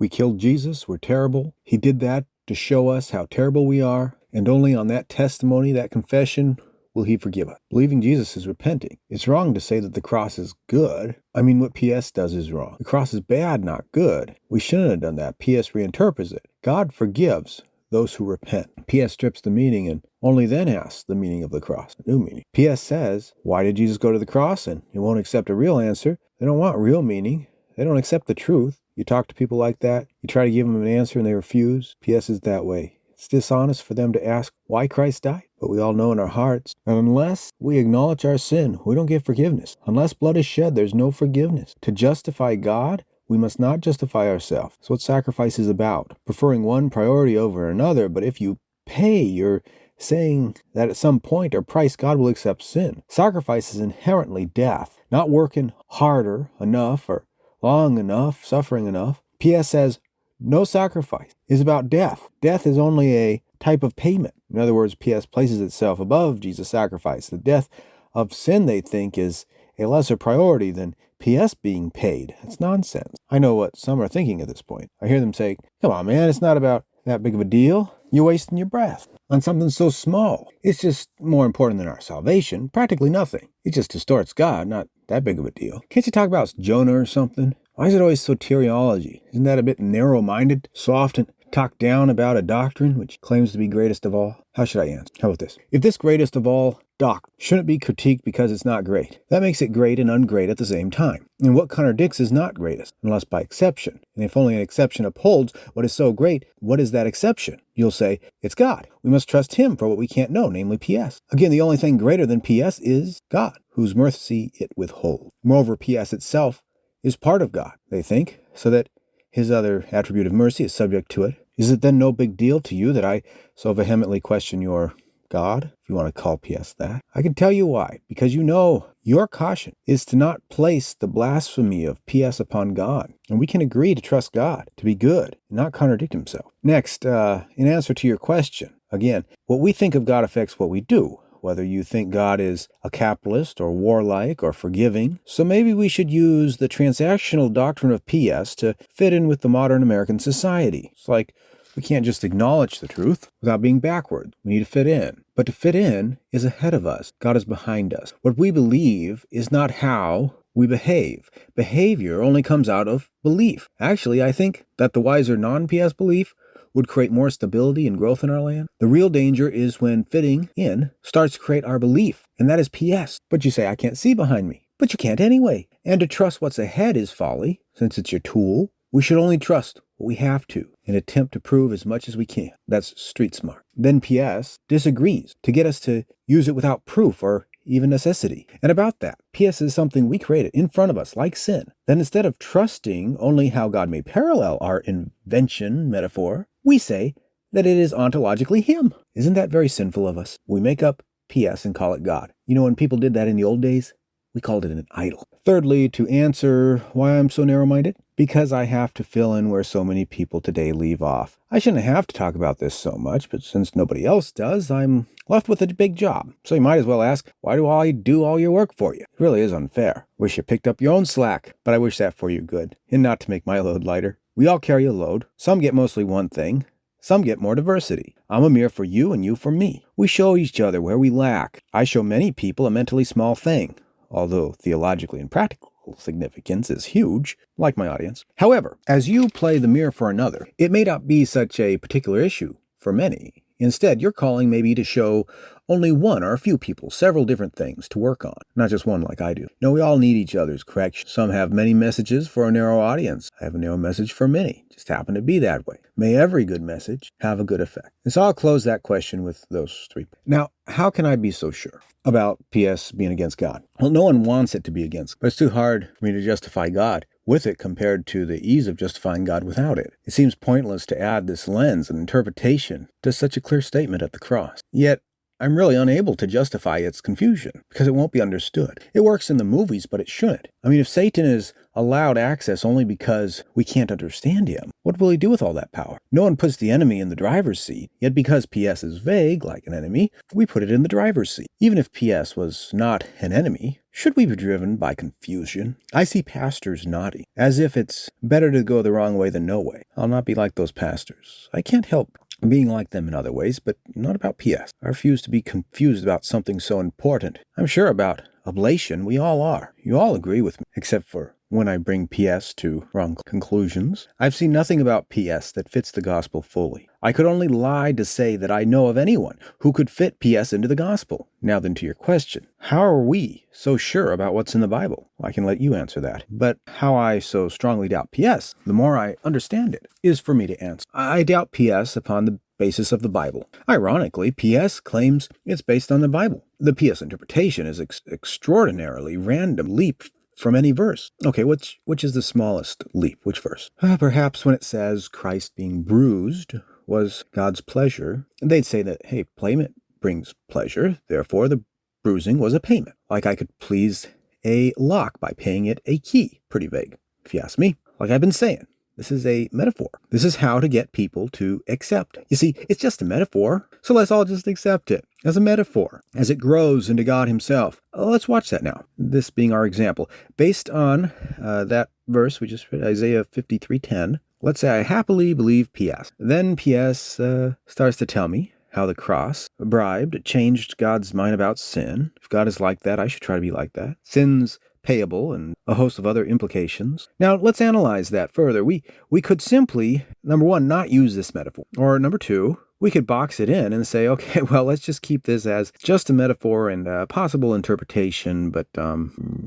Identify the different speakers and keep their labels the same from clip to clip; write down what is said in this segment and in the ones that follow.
Speaker 1: We killed Jesus, we're terrible. He did that to show us how terrible we are, and only on that testimony, that confession, will he forgive us. Believing Jesus is repenting. It's wrong to say that the cross is good. I mean, what PS does is wrong. The cross is bad, not good. We shouldn't have done that. PS reinterprets it. God forgives those who repent. PS strips the meaning and only then asks the meaning of the cross, a new meaning. PS says, why did Jesus go to the cross? And he won't accept a real answer. They don't want real meaning. They don't accept the truth. You talk to people like that, you try to give them an answer and they refuse. PS is that way. It's dishonest for them to ask why Christ died. But we all know in our hearts that unless we acknowledge our sin, we don't get forgiveness. Unless blood is shed, there's no forgiveness. To justify God, we must not justify ourselves. That's what sacrifice is about. Preferring one priority over another, but if you pay, you're saying that at some point or price God will accept sin. Sacrifice is inherently death, not working harder enough or long enough, suffering enough. PS says, no sacrifice is about death. Death is only a type of payment. In other words, PS places itself above Jesus' sacrifice. The death of sin, they think, is a lesser priority than PS being paid. That's nonsense. I know what some are thinking at this point. I hear them say, come on, man, it's not about that big of a deal. You're wasting your breath on something so small. It's just more important than our salvation. Practically nothing. It just distorts God, not that big of a deal. Can't you talk about Jonah or something? Why is it always soteriology? Isn't that a bit narrow-minded? So often talk down about a doctrine which claims to be greatest of all? How should I answer? How about this? If this greatest of all doctrine shouldn't be critiqued because it's not great, that makes it great and ungreat at the same time. And what contradicts is not greatest, unless by exception. And if only an exception upholds what is so great, what is that exception? You'll say, it's God. We must trust him for what we can't know, namely PS. Again, the only thing greater than PS is God, whose mercy it withholds. Moreover, PS itself is part of God, they think, so that his other attribute of mercy is subject to it. Is it then no big deal to you that I so vehemently question your God, if you want to call PS that? I can tell you why. Because you know your caution is to not place the blasphemy of PS upon God. And we can agree to trust God, to be good, and not contradict himself. Next, in answer to your question, again, what we think of God affects what we do. Whether you think God is a capitalist or warlike or forgiving. So maybe we should use the transactional doctrine of PS to fit in with the modern American society. It's like we can't just acknowledge the truth without being backward. We need to fit in. But to fit in is ahead of us. God is behind us. What we believe is not how we behave. Behavior only comes out of belief. Actually, I think that the wiser non-PS belief would create more stability and growth in our land. The real danger is when fitting in starts to create our belief, and that is PS. But you say, I can't see behind me. But you can't anyway. And to trust what's ahead is folly, since it's your tool. We should only trust what we have to and attempt to prove as much as we can. That's street smart. Then PS disagrees to get us to use it without proof or even necessity. And about that, PS is something we created in front of us, like sin. Then instead of trusting only how God may parallel our invention metaphor, we say that it is ontologically him. Isn't that very sinful of us? We make up PS and call it God. You know, when people did that in the old days, we called it an idol. Thirdly, to answer why I'm so narrow-minded, because I have to fill in where so many people today leave off. I shouldn't have to talk about this so much, but since nobody else does, I'm left with a big job. So you might as well ask, why do I do all your work for you? It really is unfair. Wish you picked up your own slack, but I wish that for you good, and not to make my load lighter. We all carry a load. Some get mostly one thing. Some get more diversity. I'm a mirror for you and you for me. We show each other where we lack. I show many people a mentally small thing, although theologically and practical significance is huge, like my audience. However, as you play the mirror for another, it may not be such a particular issue for many. Instead, your calling may be to show only one or a few people several different things to work on, not just one like I do. No, we all need each other's correction. Some have many messages for a narrow audience. I have a narrow message for many. Just happen to be that way. May every good message have a good effect. And so I'll close that question with those three. Now, how can I be so sure about PS being against God? Well, no one wants it to be against, but it's too hard for me to justify God with it compared to the ease of justifying God without it. It seems pointless to add this lens and interpretation to such a clear statement at the cross. Yet, I'm really unable to justify its confusion because it won't be understood. It works in the movies, but it shouldn't. I mean, if Satan is allowed access only because we can't understand him, what will he do with all that power? No one puts the enemy in the driver's seat, yet because PS is vague, like an enemy, we put it in the driver's seat. Even if PS was not an enemy, should we be driven by confusion? I see pastors nodding, as if it's better to go the wrong way than no way. I'll not be like those pastors. I can't help being like them in other ways, but not about PS. I refuse to be confused about something so important. I'm sure about oblation we all are. You all agree with me, except for when I bring PS to wrong conclusions. I've seen nothing about PS that fits the gospel fully. I could only lie to say that I know of anyone who could fit PS into the gospel. Now then to your question. How are we so sure about what's in the Bible? I can let you answer that. But how I so strongly doubt PS, the more I understand it, is for me to answer. I doubt PS upon the basis of the Bible. Ironically, PS claims it's based on the Bible. The PS interpretation is extraordinarily random leap from any verse. Okay, which is the smallest leap? Which verse? Perhaps when it says Christ being bruised was God's pleasure, they'd say that, hey, payment brings pleasure, therefore the bruising was a payment. Like I could please a lock by paying it a key. Pretty vague, if you ask me. Like I've been saying, this is a metaphor. This is how to get people to accept. You see, it's just a metaphor, so let's all just accept it as a metaphor, as it grows into God himself. Let's watch that now, this being our example. Based on that verse we just read, Isaiah 53:10, let's say I happily believe PS. Then PS starts to tell me how the cross, bribed, changed God's mind about sin. If God is like that, I should try to be like that. Sin's payable, and a host of other implications. Now, let's analyze that further. We could simply, number one, not use this metaphor. Or number two, we could box it in and say, okay, well, let's just keep this as just a metaphor and a possible interpretation, but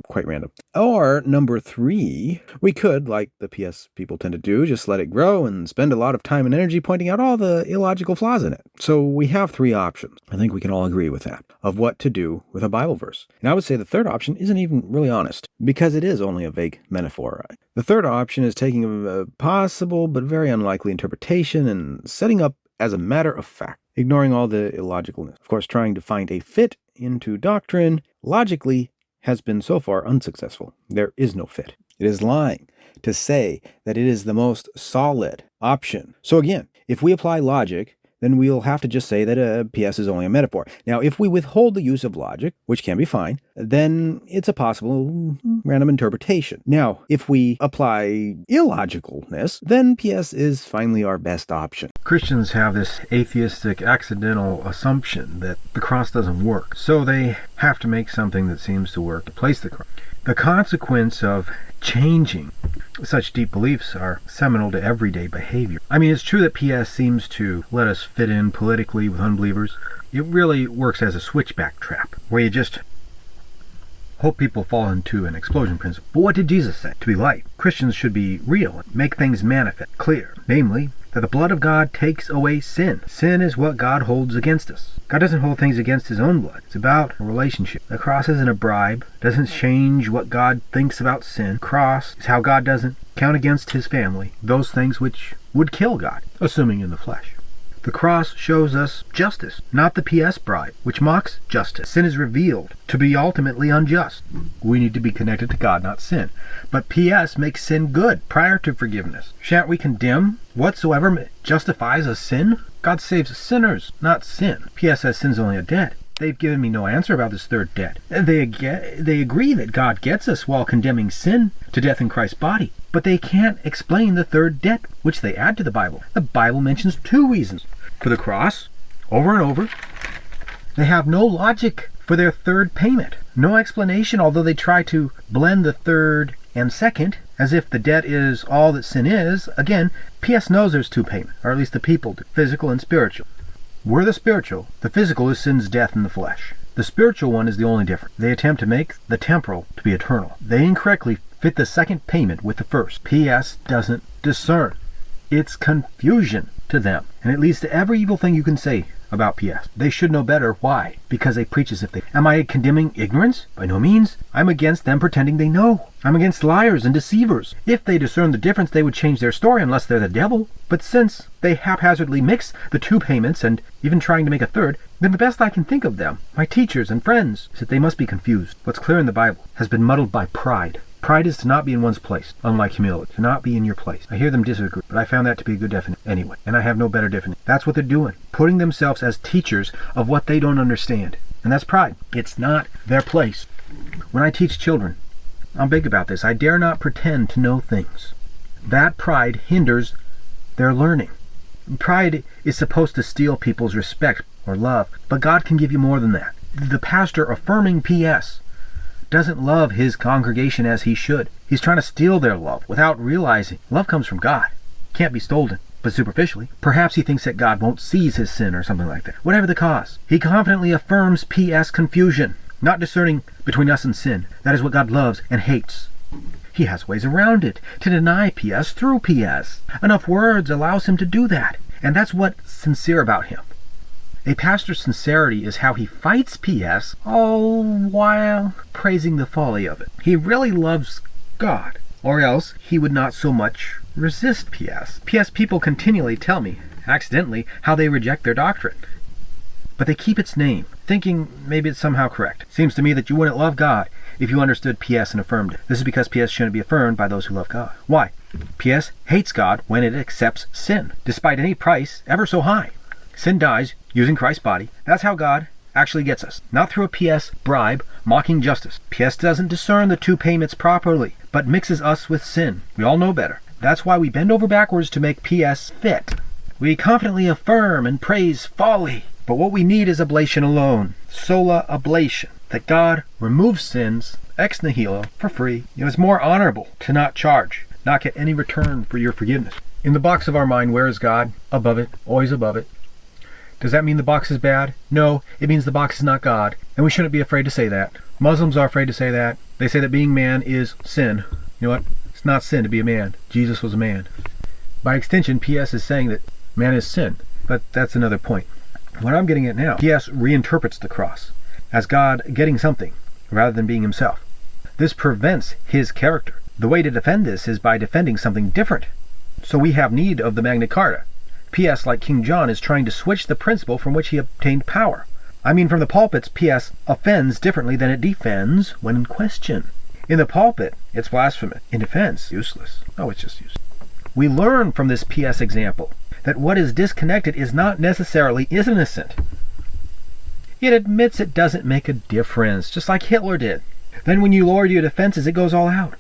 Speaker 1: quite random. Or number three, we could, like the PS people tend to do, just let it grow and spend a lot of time and energy pointing out all the illogical flaws in it. So we have three options. I think we can all agree with that, of what to do with a Bible verse. And I would say the third option isn't even really honest, because it is only a vague metaphor. Right? The third option is taking a possible but very unlikely interpretation and setting up as a matter of fact, ignoring all the illogicalness. Of course, trying to find a fit into doctrine logically has been so far unsuccessful. There is no fit. It is lying to say that it is the most solid option. So again, if we apply logic, then we'll have to just say that PS is only a metaphor. Now, if we withhold the use of logic, which can be fine, then it's a possible random interpretation. Now, if we apply illogicalness, then PS is finally our best option. Christians have this atheistic accidental assumption that the cross doesn't work, so they have to make something that seems to work to place the cross. The consequence of changing such deep beliefs are seminal to everyday behavior. I mean, it's true that PS seems to let us fit in politically with unbelievers. It really works as a switchback trap, where you just hope people fall into an explosion principle. But what did Jesus say? To be light. Christians should be real, make things manifest, clear. Namely, that the blood of God takes away sin. Sin is what God holds against us. God doesn't hold things against his own blood. It's about a relationship. The cross isn't a bribe. Doesn't change what God thinks about sin. Cross is how God doesn't count against his family those things which would kill God, assuming in the flesh. The cross shows us justice, not the PS bribe, which mocks justice. Sin is revealed to be ultimately unjust. We need to be connected to God, not sin. But PS makes sin good prior to forgiveness. Shan't we condemn whatsoever justifies a sin? God saves sinners, not sin. PS says sin's only a debt. They've given me no answer about this third debt. They agree that God gets us while condemning sin to death in Christ's body. But they can't explain the third debt, which they add to the Bible. The Bible mentions two reasons for the cross, over and over. They have no logic for their third payment. No explanation, although they try to blend the third and second, as if the debt is all that sin is. Again, PS knows there's two payments, or at least the people do, physical and spiritual. We're the spiritual. The physical is sin's death in the flesh. The spiritual one is the only difference. They attempt to make the temporal to be eternal. They incorrectly fit the second payment with the first. PS doesn't discern. It's confusion to them. And it leads to every evil thing you can say about PS. They should know better. Why? Because they preach as if they... Am I condemning ignorance? By no means. I'm against them pretending they know. I'm against liars and deceivers. If they discern the difference, they would change their story unless they're the devil. But since they haphazardly mix the two payments and even trying to make a third, then the best I can think of them, my teachers and friends, is that they must be confused. What's clear in the Bible has been muddled by pride. Pride is to not be in one's place, unlike humility, to not be in your place. I hear them disagree, but I found that to be a good definition anyway, and I have no better definition. That's what they're doing, putting themselves as teachers of what they don't understand. And that's pride. It's not their place. When I teach children, I'm big about this. I dare not pretend to know things. That pride hinders their learning. Pride is supposed to steal people's respect or love, but God can give you more than that. The pastor affirming PS doesn't love his congregation as he should. He's trying to steal their love without realizing love comes from God. Can't be stolen. But superficially, perhaps he thinks that God won't seize his sin or something like that. Whatever the cause, he confidently affirms PS confusion, not discerning between us and sin. That is what God loves and hates. He has ways around it, to deny PS through PS. Enough words allows him to do that, and that's what's sincere about him. A pastor's sincerity is how he fights PS, all while praising the folly of it. He really loves God, or else he would not so much resist PS. PS people continually tell me, accidentally, how they reject their doctrine. But they keep its name, thinking maybe it's somehow correct. Seems to me that you wouldn't love God if you understood PS and affirmed it. This is because PS shouldn't be affirmed by those who love God. Why? PS hates God when it accepts sin, despite any price ever so high. Sin dies using Christ's body. That's how God actually gets us, not through a PS bribe, mocking justice. PS doesn't discern the two payments properly, but mixes us with sin. We all know better. That's why we bend over backwards to make PS fit. We confidently affirm and praise folly. But what we need is oblation alone. Sola oblation. That God removes sins ex nihilo for free. It's more honorable to not charge, not get any return for your forgiveness. In the box of our mind, where is God? Above it, always above it. Does that mean the box is bad? No, it means the box is not God. And we shouldn't be afraid to say that. Muslims are afraid to say that. They say that being man is sin. You know what? It's not sin to be a man. Jesus was a man. By extension, PS is saying that man is sin. But that's another point. What I'm getting at now, PS reinterprets the cross as God getting something rather than being himself. This prevents his character. The way to defend this is by defending something different. So we have need of the Magna Carta. PS, like King John, is trying to switch the principle from which he obtained power. I mean, from the pulpits, PS offends differently than it defends when in question. In the pulpit, it's blasphemous. In defense, useless. Oh, it's just useless. We learn from this PS example that what is disconnected is not necessarily innocent. It admits it doesn't make a difference, just like Hitler did. Then when you lower your defenses, it goes all out.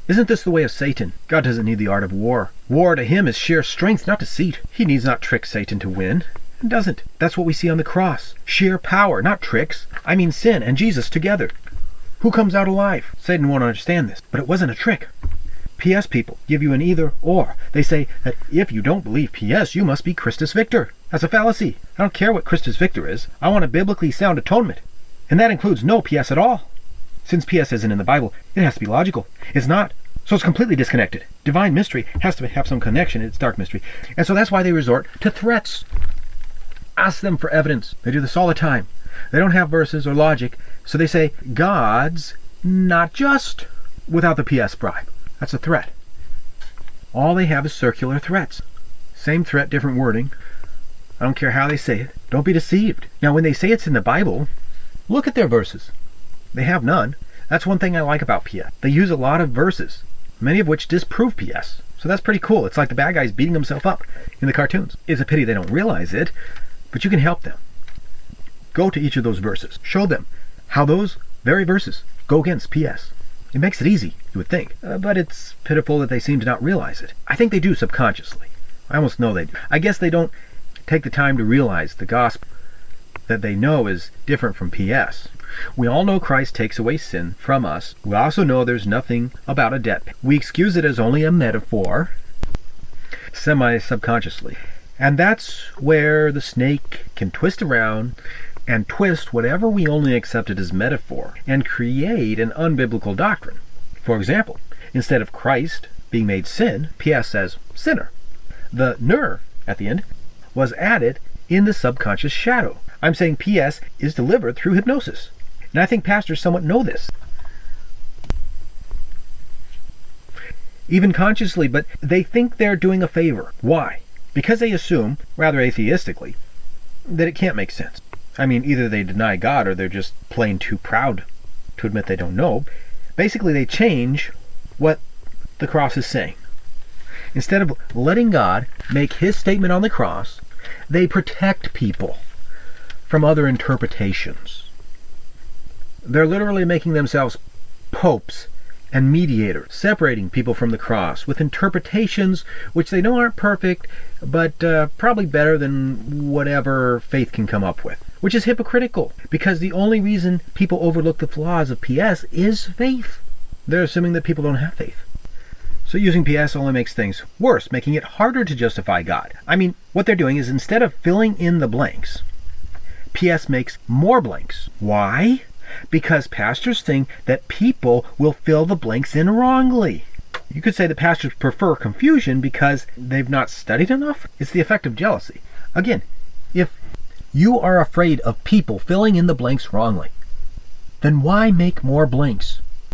Speaker 1: Isn't this the way of Satan? God doesn't need the art of war. War to him is sheer strength, not deceit. He needs not trick Satan to win. It doesn't. That's what we see on the cross. Sheer power, not tricks. I mean sin and Jesus together. Who comes out alive? Satan won't understand this, but it wasn't a trick. PS people give you an either or. They say that if you don't believe PS, you must be Christus Victor. That's a fallacy. I don't care what Christus Victor is. I want a biblically sound atonement. And that includes no PS at all. Since PS isn't in the Bible, it has to be logical. It's not. So it's completely disconnected. Divine mystery has to have some connection. It's dark mystery. And so that's why they resort to threats. Ask them for evidence. They do this all the time. They don't have verses or logic, so they say, God's not just without the PS bribe. That's a threat. All they have is circular threats. Same threat, different wording. I don't care how they say it. Don't be deceived. Now, when they say it's in the Bible, look at their verses. They have none. That's one thing I like about PS. They use a lot of verses, many of which disprove PS. So that's pretty cool. It's like the bad guy's beating himself up in the cartoons. It's a pity they don't realize it, but you can help them. Go to each of those verses. Show them how those very verses go against PS. It makes it easy, you would think, but it's pitiful that they seem to not realize it. I think they do subconsciously. I almost know they do. I guess they don't take the time to realize the gospel that they know is different from PS. We all know Christ takes away sin from us. We also know there's nothing about a debt. We excuse it as only a metaphor, semi-subconsciously. And that's where the snake can twist around and twist whatever we only accepted as metaphor and create an unbiblical doctrine. For example, instead of Christ being made sin, PS says sinner. The ner at the end was added in the subconscious shadow. I'm saying PS is delivered through hypnosis. And I think pastors somewhat know this. Even consciously, but they think they're doing a favor. Why? Because they assume, rather atheistically, that it can't make sense. I mean, either they deny God or they're just plain too proud to admit they don't know. Basically, they change what the cross is saying. Instead of letting God make his statement on the cross, they protect people from other interpretations. They're literally making themselves popes and mediators, separating people from the cross with interpretations which they know aren't perfect, but probably better than whatever faith can come up with, which is hypocritical, because the only reason people overlook the flaws of PS is faith. They're assuming that people don't have faith. So using PS only makes things worse, making it harder to justify God. I mean, what they're doing is instead of filling in the blanks, PS makes more blanks. Why? Because pastors think that people will fill the blanks in wrongly. You could say that pastors prefer confusion because they've not studied enough. It's the effect of jealousy. Again, if you are afraid of people filling in the blanks wrongly, then why make more blanks?